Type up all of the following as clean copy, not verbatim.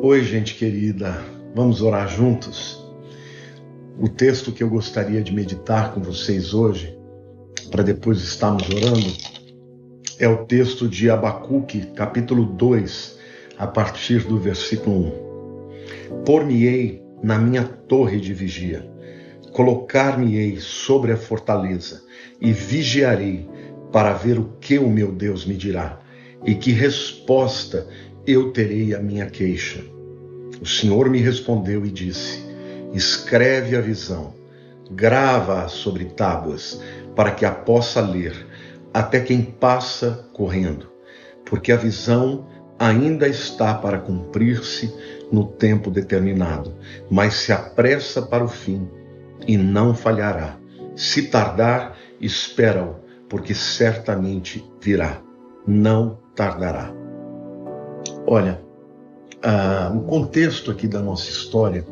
Oi, gente querida, vamos orar juntos? O texto que eu gostaria de meditar com vocês hoje, para depois estarmos orando, é o texto de Abacuque, capítulo 2, a partir do versículo 1. Por-me-ei na minha torre de vigia, colocar-me-ei sobre a fortaleza e vigiarei para ver o que o meu Deus me dirá e que resposta eu terei à minha queixa. O Senhor me respondeu e disse: escreve a visão, grava-a sobre tábuas, para que a possa ler, até quem passa correndo, porque a visão ainda está para cumprir-se no tempo determinado, mas se apressa para o fim e não falhará. Se tardar, espera-o, porque certamente virá, não tardará. Olha, no contexto aqui da nossa história,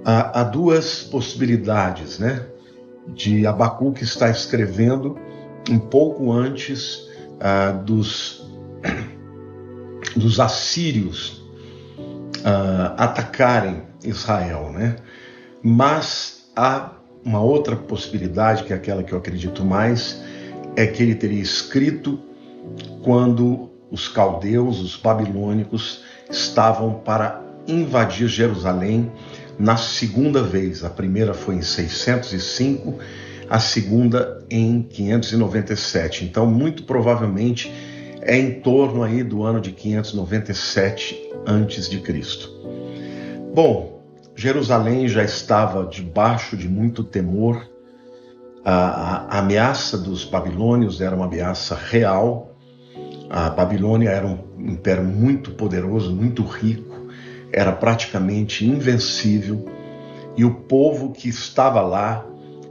há duas possibilidades, né? De Abacuque estar escrevendo um pouco antes dos assírios atacarem Israel, né? Mas há uma outra possibilidade, que é aquela que eu acredito mais, é que ele teria escrito quando os caldeus, os babilônicos, estavam para invadir Jerusalém na segunda vez. A primeira foi em 605, a segunda em 597. Então, muito provavelmente, é em torno aí do ano de 597 a.C. Bom, Jerusalém já estava debaixo de muito temor. A ameaça dos babilônios era uma ameaça real. A Babilônia era um império muito poderoso, muito rico, era praticamente invencível, e o povo que estava lá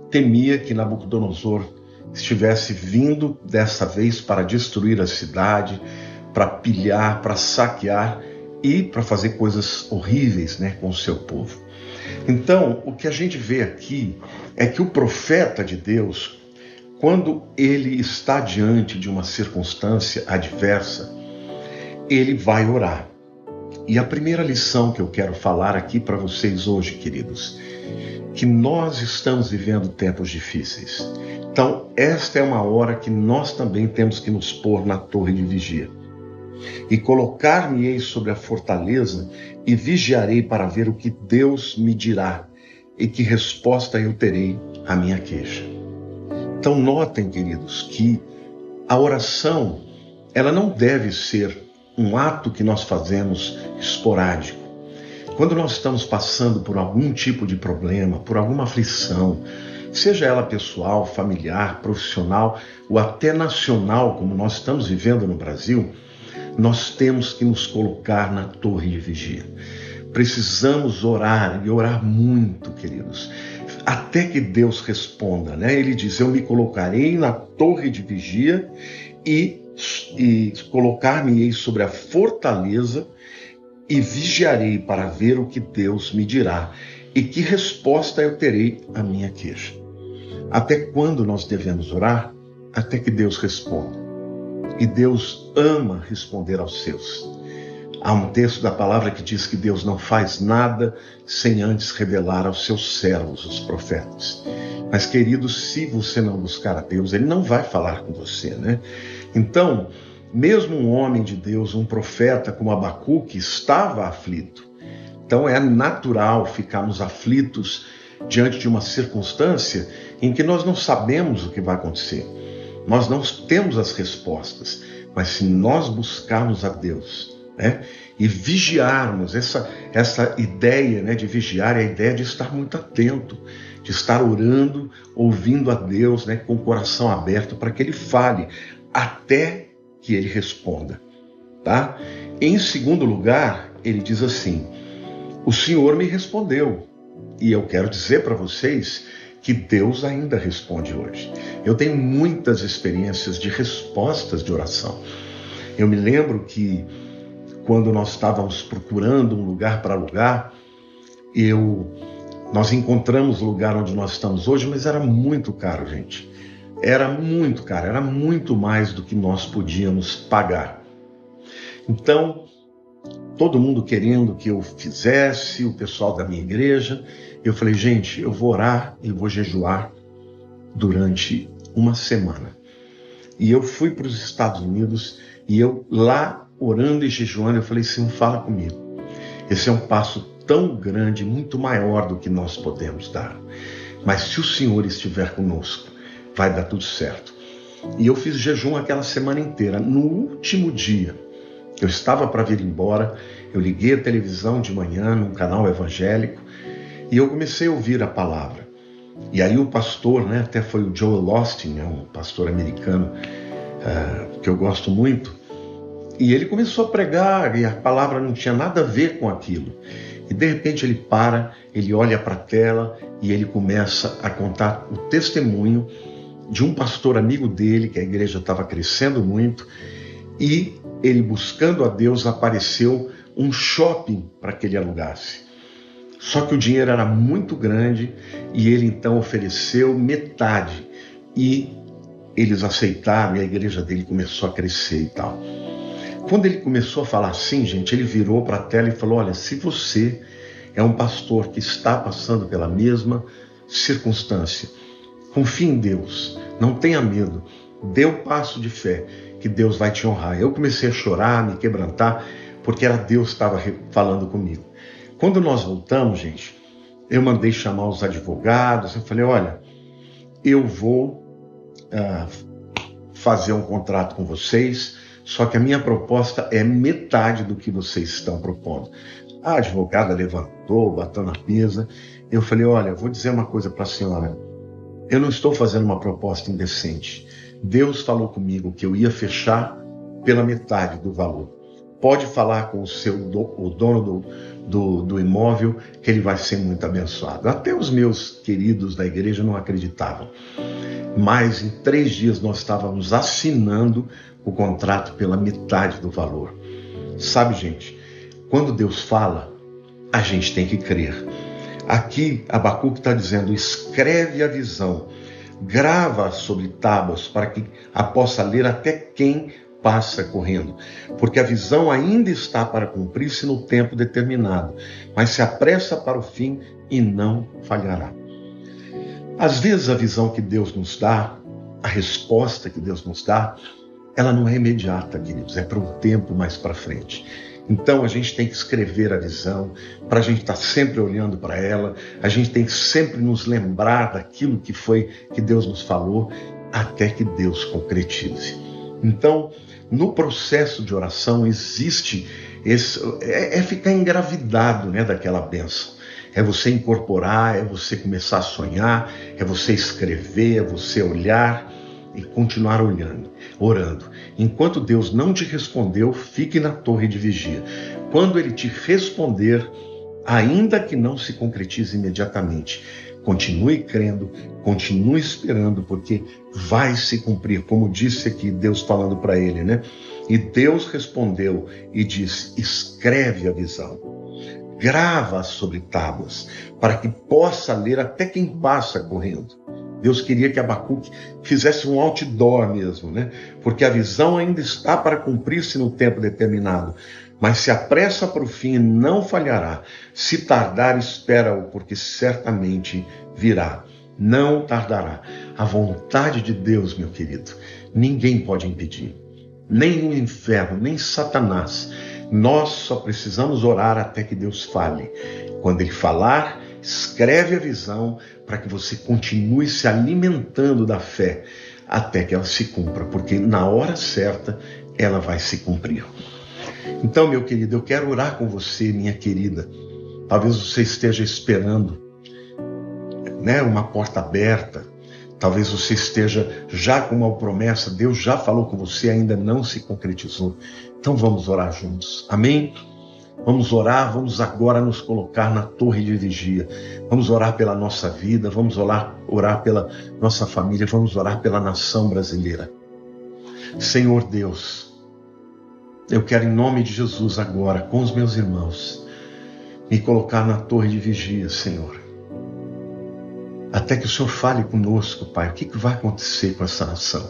temia que Nabucodonosor estivesse vindo dessa vez para destruir a cidade, para pilhar, para saquear e para fazer coisas horríveis, né, com o seu povo. Então, o que a gente vê aqui é que o profeta de Deus, quando ele está diante de uma circunstância adversa, ele vai orar. E a primeira lição que eu quero falar aqui para vocês hoje, queridos, que nós estamos vivendo tempos difíceis. Então, esta é uma hora que nós também temos que nos pôr na torre de vigia. E colocar-me-ei sobre a fortaleza e vigiarei para ver o que Deus me dirá e que resposta eu terei à minha queixa. Então notem, queridos, que a oração, ela não deve ser um ato que nós fazemos esporádico. Quando nós estamos passando por algum tipo de problema, por alguma aflição, seja ela pessoal, familiar, profissional ou até nacional, como nós estamos vivendo no Brasil, nós temos que nos colocar na torre de vigia. Precisamos orar e orar muito, queridos, até que Deus responda, né? Ele diz: eu me colocarei na torre de vigia e colocar-me-ei sobre a fortaleza e vigiarei para ver o que Deus me dirá e que resposta eu terei à minha queixa. Até quando nós devemos orar? Até que Deus responda. E Deus ama responder aos seus. Há um texto da palavra que diz que Deus não faz nada sem antes revelar aos seus servos, os profetas. Mas, queridos, se você não buscar a Deus, Ele não vai falar com você, né? Então, mesmo um homem de Deus, um profeta como Abacuque, estava aflito. Então, é natural ficarmos aflitos diante de uma circunstância em que nós não sabemos o que vai acontecer. Nós não temos as respostas, mas se nós buscarmos a Deus, né, e vigiarmos, essa ideia, né, de vigiar é a ideia de estar muito atento, de estar orando, ouvindo a Deus, né, com o coração aberto para que Ele fale, até que Ele responda. Tá? Em segundo lugar, ele diz assim: o Senhor me respondeu. E eu quero dizer para vocês que Deus ainda responde hoje. Eu tenho muitas experiências de respostas de oração. Eu me lembro que quando nós estávamos procurando um lugar para alugar, nós encontramos o lugar onde nós estamos hoje, mas era muito caro, gente. Era muito caro, era muito mais do que nós podíamos pagar. Então, todo mundo querendo que eu fizesse, o pessoal da minha igreja. Eu falei, gente, eu vou orar e vou jejuar durante uma semana. E eu fui para os Estados Unidos e eu lá orando e jejuando, eu falei, Senhor, fala comigo. Esse é um passo tão grande, muito maior do que nós podemos dar. Mas se o Senhor estiver conosco, vai dar tudo certo. E eu fiz jejum aquela semana inteira. No último dia, eu estava para vir embora, eu liguei a televisão de manhã num canal evangélico e eu comecei a ouvir a palavra. E aí o pastor, até foi o Joel Osteen, um pastor americano que eu gosto muito, e ele começou a pregar e a palavra não tinha nada a ver com aquilo. E de repente ele para, ele olha para a tela e ele começa a contar o testemunho de um pastor amigo dele, que a igreja estava crescendo muito, e ele buscando a Deus apareceu um shopping para que ele alugasse. Só que o dinheiro era muito grande e ele então ofereceu metade e eles aceitaram e a igreja dele começou a crescer e tal. Quando ele começou a falar assim, gente, ele virou para a tela e falou, olha, se você é um pastor que está passando pela mesma circunstância, confie em Deus, não tenha medo, dê o passo de fé, que Deus vai te honrar. Eu comecei a chorar, me quebrantar, porque era Deus que estava falando comigo. Quando nós voltamos, gente, eu mandei chamar os advogados, eu falei, olha, eu vou fazer um contrato com vocês, só que a minha proposta é metade do que vocês estão propondo. A advogada levantou, bateu na mesa, eu falei, olha, vou dizer uma coisa para a senhora, eu não estou fazendo uma proposta indecente. Deus falou comigo que eu ia fechar pela metade do valor. Pode falar com o dono do imóvel que ele vai ser muito abençoado. Até os meus queridos da igreja não acreditavam. Mas em 3 dias nós estávamos assinando o contrato pela metade do valor. Sabe, gente, quando Deus fala, a gente tem que crer. Aqui, Abacuque está dizendo, escreve a visão, grava sobre tábuas para que a possa ler até quem passa correndo. Porque a visão ainda está para cumprir-se no tempo determinado, mas se apressa para o fim e não falhará. Às vezes a visão que Deus nos dá, a resposta que Deus nos dá, ela não é imediata, queridos, é para um tempo mais para frente. Então a gente tem que escrever a visão, para a gente estar sempre olhando para ela, a gente tem que sempre nos lembrar daquilo que foi que Deus nos falou, até que Deus concretize. Então, no processo de oração existe ficar engravidado, daquela bênção. É você incorporar, é você começar a sonhar, é você escrever, é você olhar e continuar orando. Enquanto Deus não te respondeu, fique na torre de vigia. Quando Ele te responder, ainda que não se concretize imediatamente, continue crendo, continue esperando, porque vai se cumprir, como disse aqui Deus falando para ele, E Deus respondeu e disse, escreve a visão, grava sobre tábuas, para que possa ler até quem passa correndo. Deus queria que Abacuque fizesse um outdoor mesmo, Porque a visão ainda está para cumprir-se no tempo determinado. Mas se apressa para o fim, não falhará. Se tardar, espera-o, porque certamente virá. Não tardará. A vontade de Deus, meu querido, ninguém pode impedir. Nem o inferno, nem Satanás. Nós só precisamos orar até que Deus fale. Quando Ele falar, escreve a visão para que você continue se alimentando da fé até que ela se cumpra, porque na hora certa ela vai se cumprir. Então, meu querido, eu quero orar com você, minha querida. Talvez você esteja esperando, uma porta aberta. Talvez você esteja já com uma promessa. Deus já falou com você, ainda não se concretizou. Então vamos orar juntos. Amém? Vamos orar, vamos agora nos colocar na torre de vigia. Vamos orar pela nossa vida, vamos orar pela nossa família, vamos orar pela nação brasileira. Senhor Deus, eu quero em nome de Jesus agora, com os meus irmãos, me colocar na torre de vigia, Senhor. Até que o Senhor fale conosco, Pai, o que vai acontecer com essa nação?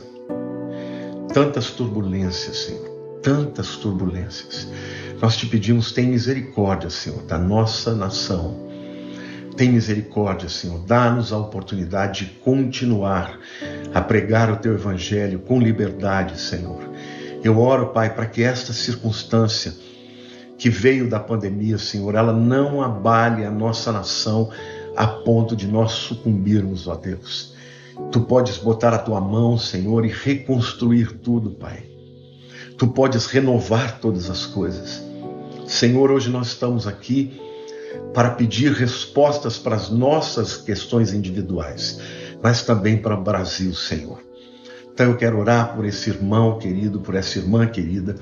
Tantas turbulências, Senhor, tantas turbulências. Nós te pedimos, tem misericórdia, Senhor, da nossa nação. Tem misericórdia, Senhor. Dá-nos a oportunidade de continuar a pregar o Teu Evangelho com liberdade, Senhor. Eu oro, Pai, para que esta circunstância que veio da pandemia, Senhor, ela não abale a nossa nação a ponto de nós sucumbirmos, ó Deus. Tu podes botar a Tua mão, Senhor, e reconstruir tudo, Pai. Tu podes renovar todas as coisas. Senhor, hoje nós estamos aqui para pedir respostas para as nossas questões individuais, mas também para o Brasil, Senhor. Então eu quero orar por esse irmão querido, por essa irmã querida,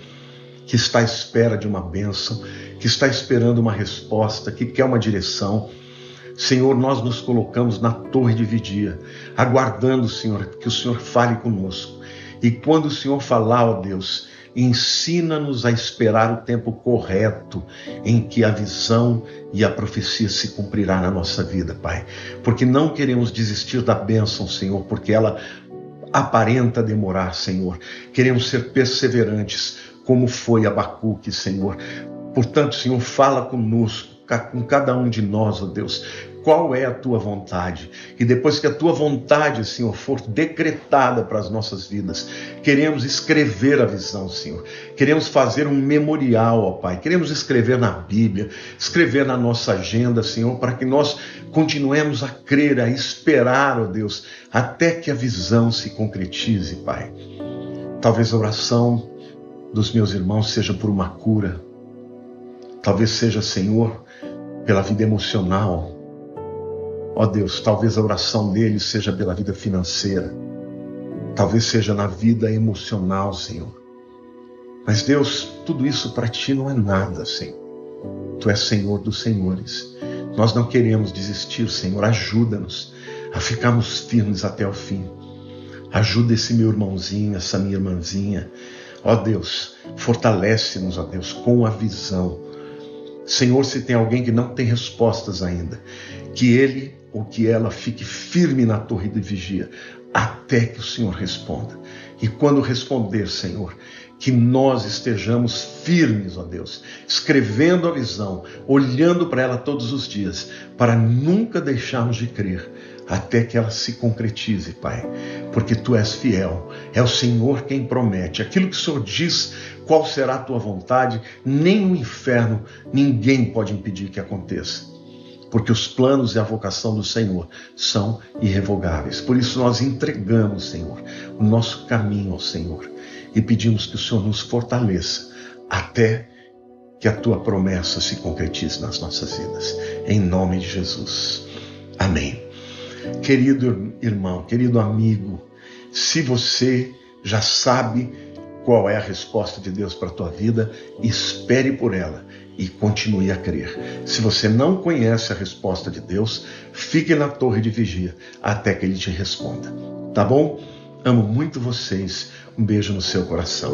que está à espera de uma bênção, que está esperando uma resposta, que quer uma direção. Senhor, nós nos colocamos na torre de vigia, aguardando, Senhor, que o Senhor fale conosco. E quando o Senhor falar, ó Deus, ensina-nos a esperar o tempo correto em que a visão e a profecia se cumprirá na nossa vida, Pai. Porque não queremos desistir da bênção, Senhor, porque ela aparenta demorar, Senhor. Queremos ser perseverantes, como foi Abacuque, Senhor. Portanto, Senhor, fala conosco, com cada um de nós, ó Deus, qual é a Tua vontade. E depois que a Tua vontade, Senhor, for decretada para as nossas vidas, queremos escrever a visão, Senhor. Queremos fazer um memorial, ó Pai. Queremos escrever na Bíblia, escrever na nossa agenda, Senhor, para que nós continuemos a crer, a esperar, ó Deus, até que a visão se concretize, Pai. Talvez a oração dos meus irmãos seja por uma cura. Talvez seja, Senhor, pela vida emocional. Ó Deus, talvez a oração deles seja pela vida financeira. Talvez seja na vida emocional, Senhor. Mas Deus, tudo isso para Ti não é nada, Senhor. Tu és Senhor dos senhores. Nós não queremos desistir, Senhor. Ajuda-nos a ficarmos firmes até o fim. Ajuda esse meu irmãozinho, essa minha irmãzinha. Ó Deus, fortalece-nos, ó Deus, com a visão. Senhor, se tem alguém que não tem respostas ainda, que ele ou que ela fique firme na torre de vigia, até que o Senhor responda. E quando responder, Senhor, que nós estejamos firmes, ó Deus, escrevendo a visão, olhando para ela todos os dias, para nunca deixarmos de crer, até que ela se concretize, Pai, porque Tu és fiel, é o Senhor quem promete. Aquilo que o Senhor diz, qual será a Tua vontade, nem no inferno ninguém pode impedir que aconteça, porque os planos e a vocação do Senhor são irrevogáveis. Por isso nós entregamos, Senhor, o nosso caminho ao Senhor e pedimos que o Senhor nos fortaleça até que a Tua promessa se concretize nas nossas vidas. Em nome de Jesus. Amém. Querido irmão, querido amigo, se você já sabe qual é a resposta de Deus para a tua vida, espere por ela e continue a crer. Se você não conhece a resposta de Deus, fique na torre de vigia até que Ele te responda. Tá bom? Amo muito vocês. Um beijo no seu coração.